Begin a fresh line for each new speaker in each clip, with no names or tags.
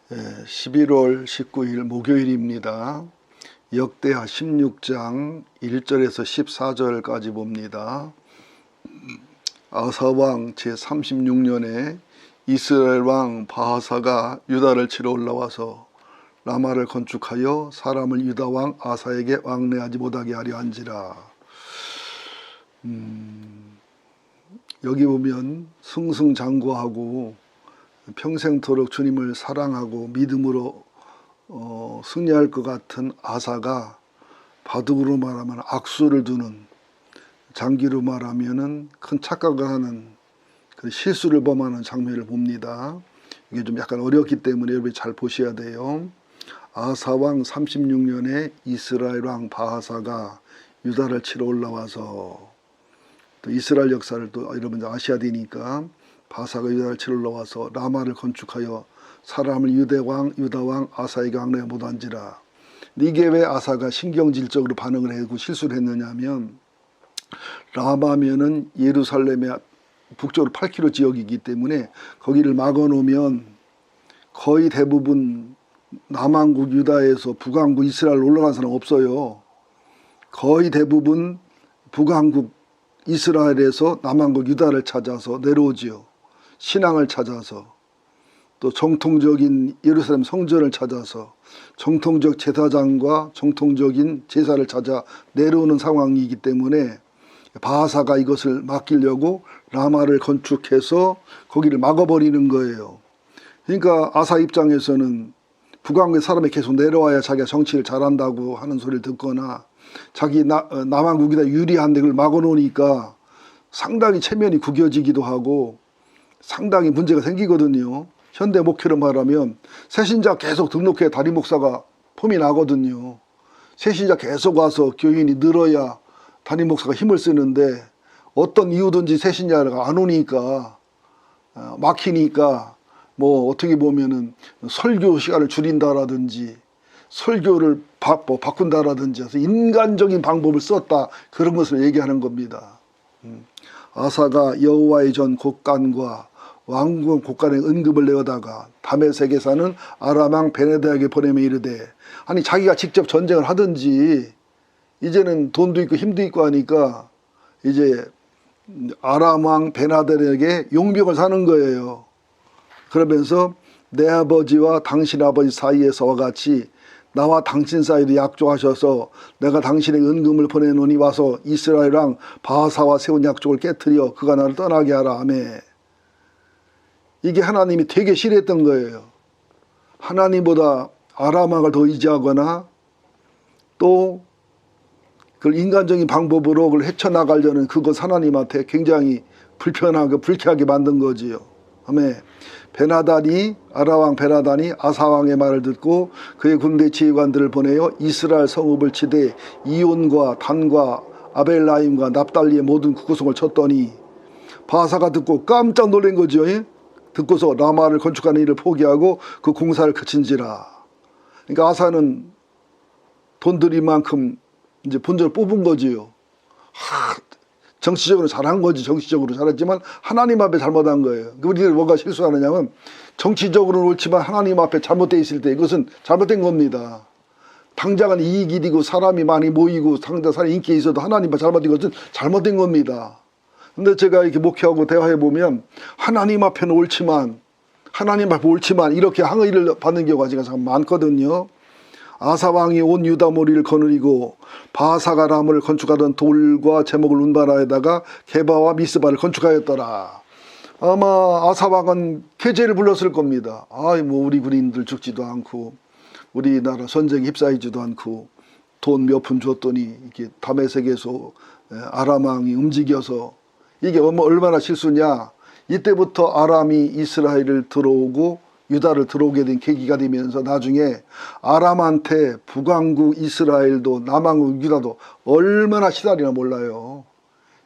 11월 19일 목요일입니다. 역대하 16장 1절에서 14절까지 봅니다. 아사왕 제36년에 이스라엘 왕 바하사가 유다를 치러 올라와서 라마를 건축하여 사람을 유다 왕 아사에게 왕래하지 못하게 하려 한지라. 여기 보면 승승장구하고 평생토록 주님을 사랑하고 믿음으로 승리할 것 같은 아사가 바둑으로 말하면 악수를 두는, 장기로 말하면은 큰 착각을 하는, 그 실수를 범하는 장면을 봅니다. 이게 좀 약간 어렵기 때문에 여러분이 잘 보셔야 돼요. 아사왕 36년에 이스라엘 왕 바하사가 유다를 치러 올라와서, 또 이스라엘 역사를 또 여러분 아셔야 되니까, 바하사가 유다를 치러 올라와서 라마를 건축하여 사람을 유다 왕 아사에게 왕래하지 못한지라. 이게 왜 아사가 신경질적으로 반응을 하고 실수를 했느냐면, 라마면은 예루살렘의 북쪽으로 8km 지역이기 때문에 거기를 막아놓으면 거의 대부분 남왕국 유다에서 북왕국 이스라엘 올라간 사람 없어요. 거의 대부분 북왕국 이스라엘에서 남왕국 유다를 찾아서 내려오지요. 신앙을 찾아서, 또 정통적인 예루살렘 성전을 찾아서 정통적 제사장과 정통적인 제사를 찾아 내려오는 상황이기 때문에 바하사가 이것을 막으려고 라마를 건축해서 거기를 막아버리는 거예요. 그러니까 아사 입장에서는 북왕국의 사람이 계속 내려와야 자기가 정치를 잘한다고 하는 소리를 듣거나, 자기 남왕국이다 유리한데 그걸 막아놓으니까 상당히 체면이 구겨지기도 하고 상당히 문제가 생기거든요. 현대 목회로 말하면 새신자 계속 등록해 담임 목사가 폼이 나거든요. 새신자 계속 와서 교인이 늘어야 담임 목사가 힘을 쓰는데, 어떤 이유든지 새신자가 안 오니까 막히니까 뭐 어떻게 보면은 설교 시간을 줄인다라든지 설교를 바꾼다라든지 해서 인간적인 방법을 썼다, 그런 것을 얘기하는 겁니다. 아사가 여호와의 전 곡간과 왕궁 곡간에 은급을 내어다가 다메섹에 사는 아람 왕 베나다에게 보내며 이르되, 아니 자기가 직접 전쟁을 하든지, 이제는 돈도 있고 힘도 있고 하니까 이제 아람 왕 베나다에게 용병을 사는 거예요. 그러면서 내 아버지와 당신 아버지 사이에서와 같이 나와 당신 사이도 약조하셔서 내가 당신에게 은금을 보내노니 와서 이스라엘 왕 바하사와 세운 약속을 깨뜨려 그가 나를 떠나게 하라 하매. 이게 하나님이 되게 싫어했던 거예요. 하나님보다 아람 왕을 더 의지하거나 또 그 인간적인 방법으로 그걸 헤쳐나가려는 그것 하나님한테 굉장히 불편하고 불쾌하게 만든 거지요. 아멘. 아람 왕 베나단이 아사 왕의 말을 듣고 그의 군대 지휘관들을 보내어 이스라엘 성읍을 치되 이온과 단과 아벨라임과 납달리의 모든 구구성을 쳤더니, 바하사가 듣고 깜짝 놀란 거죠. 듣고서 라마를 건축하는 일을 포기하고 그 공사를 그친지라. 그러니까 아사는 돈 들인 만큼 이제 본전을 뽑은 거지요. 정치적으로 잘한 거지. 정치적으로 잘했지만 하나님 앞에 잘못한 거예요. 우리들 뭐가 실수하느냐면, 정치적으로는 옳지만 하나님 앞에 잘못되어 있을 때 이것은 잘못된 겁니다. 당장은 이익이 되고 사람이 많이 모이고 당장 사람이 인기 있어도 하나님 앞에 잘못된 것은 잘못된 겁니다. 근데 제가 이렇게 목회하고 대화해 보면 하나님 앞에는 옳지만 이렇게 항의를 받는 경우가 제가 참 많거든요. 아사 왕이 온 유다 모리를 거느리고 바하사가 라마를 건축하던 돌과 제목을 운반하여다가 게바와 미스바를 건축하였더라. 아마 아사 왕은 계제를 불렀을 겁니다. 뭐 우리 군인들 죽지도 않고 우리나라 전쟁에 휩싸이지도 않고 돈 몇 푼 줬더니 이렇게 다메섹에서 아람 왕이 움직여서, 이게 얼마나 실수냐. 이때부터 아람이 이스라엘을 들어오고 유다를 들어오게 된 계기가 되면서 나중에 아람한테 북왕국 이스라엘도 남왕국 유다도 얼마나 시달리나 몰라요.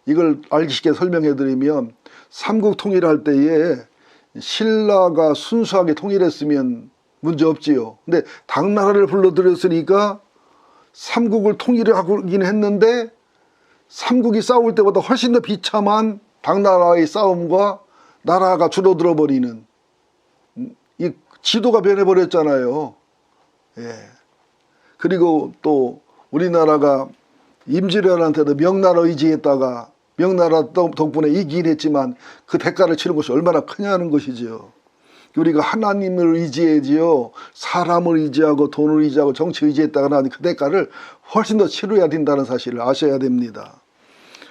이걸 알기 쉽게 설명해 드리면, 삼국 통일할 때에 신라가 순수하게 통일했으면 문제 없지요. 근데 당나라를 불러들였으니까 삼국을 통일을 하긴 했는데, 삼국이 싸울 때보다 훨씬 더 비참한 당나라의 싸움과 나라가 줄어들어 버리는, 이 지도가 변해버렸잖아요. 예. 그리고 또 우리나라가 임진왜란한테도 명나라 의지했다가 명나라 덕분에 이기긴 했지만 그 대가를 치른 것이 얼마나 크냐는 것이지요. 우리가 하나님을 의지해지요, 사람을 의지하고 돈을 의지하고 정치 의지했다가 그 대가를 훨씬 더 치러야 된다는 사실을 아셔야 됩니다.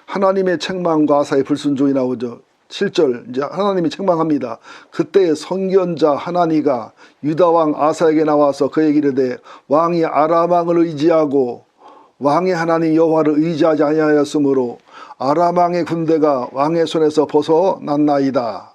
하나님의 책망과 아사의 불순종이 나오죠. 7절 이제 하나님이 책망합니다. 그때 선견자 하나니가 유다 왕 아사에게 나와서 그에게 이르되 왕이 아람 왕을 의지하고 왕의 하나님 여호와를 의지하지 아니하였으므로 아람 왕의 군대가 왕의 손에서 벗어났나이다.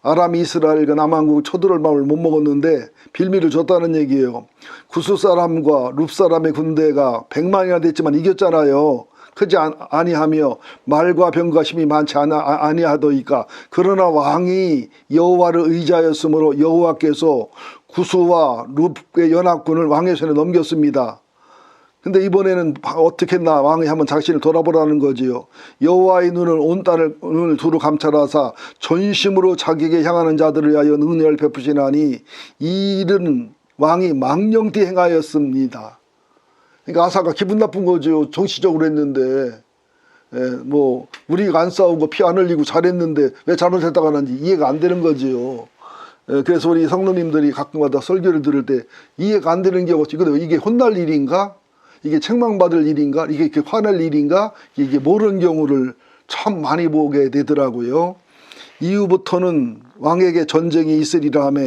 아람 이스라엘 그 남한국 초들을 마음을 못 먹었는데 빌미를 줬다는 얘기예요. 구스 사람과 룹 사람의 군대가 100만이나 됐지만 이겼잖아요. 크지 아니하며 말과 병과 힘이 많지 아니하더이까. 그러나 왕이 여호와를 의지하였으므로 여호와께서 구스와 룹의 연합군을 왕의 손에 넘겼습니다. 근데 이번에는 어떻게 했나 왕이 한번 자신을 돌아보라는 거지요. 여호와의 눈을 온 땅을 두루 감찰하사 전심으로 자기에게 향하는 자들을 위하여 은혜를 베푸시나니 이 일은 왕이 망령되이 행하였습니다. 그러니까 아사가 기분 나쁜 거죠. 정치적으로 했는데 뭐 우리가 안 싸우고 피 안 흘리고 잘했는데 왜 잘못했다고 하는지 이해가 안 되는 거지요. 그래서 우리 성도님들이 가끔마다 설교를 들을 때 이해가 안 되는 경우가 있거든요. 이게 혼날 일인가? 이게 책망받을 일인가? 이게 이렇게 화낼 일인가? 이게 모르는 경우를 참 많이 보게 되더라고요. 이후부터는 왕에게 전쟁이 있으리라 하며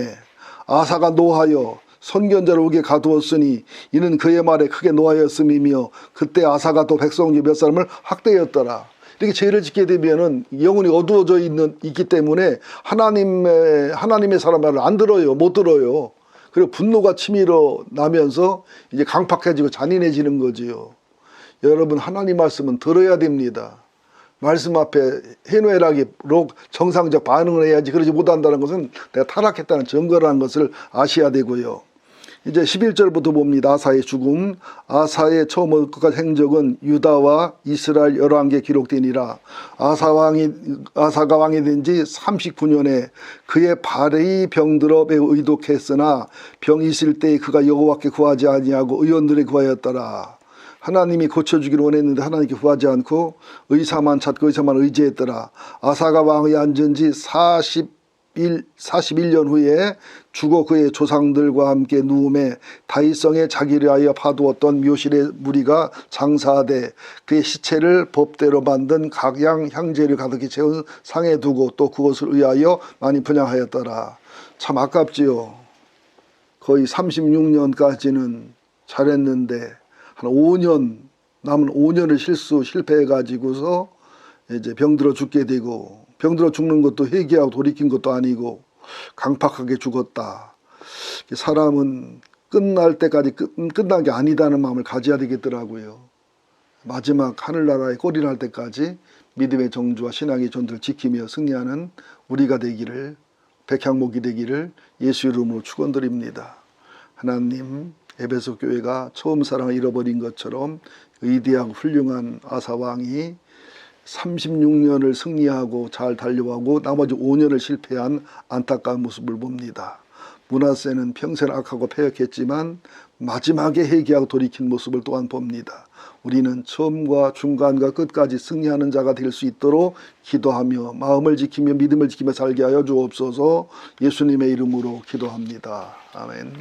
아사가 노하여 선견자를 오게 가두었으니 이는 그의 말에 크게 노하였음이며 그때 아사가 또 백성 중 몇 사람을 학대했더라. 이렇게 죄를 짓게 되면은 영혼이 어두워져 있기 때문에 하나님의 사람 말을 안 들어요. 못 들어요. 그리고 분노가 치밀어 나면서 이제 강팍해지고 잔인해지는 거지요. 여러분 하나님 말씀은 들어야 됩니다. 말씀 앞에 해노애락으로 정상적 반응을 해야지 그러지 못한다는 것은 내가 타락했다는 증거라는 것을 아셔야 되고요. 이제 11절부터 봅니다. 아사의 죽음. 아사의 처음부터 끝까지 행적은 유다와 이스라엘 11개 기록되니라. 아사가 왕이 된 지 39년에 그의 발이 병들어 매우 의독했으나 병이 있을 때에 그가 여호와께 구하지 아니하고 의원들에 구하였더라. 하나님이 고쳐주기를 원했는데 하나님께 구하지 않고 의사만 찾고 의사만 의지했더라. 아사가 왕에 앉은 지 41년 후에 죽어 그의 조상들과 함께 누움에 다윗성에 자기를 하여 파두었던 묘실의 무리가 장사하되 그의 시체를 법대로 만든 각양 향제를 가득히 채운 상에 두고 또 그것을 의하여 많이 분향하였더라. 참 아깝지요. 거의 36년까지는 잘했는데 한 5년 남은 5년을 실패해 가지고서 이제 병들어 죽게 되고 병들어 죽는 것도 회개하고 돌이킨 것도 아니고 강팍하게 죽었다. 사람은 끝날 때까지 끝난 게 아니다는 마음을 가져야 되겠더라고요. 마지막 하늘나라에 꼴이 날 때까지 믿음의 정주와 신앙의 존재를 지키며 승리하는 우리가 되기를, 백향목이 되기를 예수 이름으로 축원드립니다. 하나님, 에베소 교회가 처음 사랑을 잃어버린 것처럼 위대하고 훌륭한 아사 왕이 36년을 승리하고 잘 달려가고 나머지 5년을 실패한 안타까운 모습을 봅니다. 므낫세는 평생 악하고 패역했지만 마지막에 회개하고 돌이킨 모습을 또한 봅니다. 우리는 처음과 중간과 끝까지 승리하는 자가 될 수 있도록 기도하며 마음을 지키며 믿음을 지키며 살게 하여 주옵소서. 예수님의 이름으로 기도합니다. 아멘.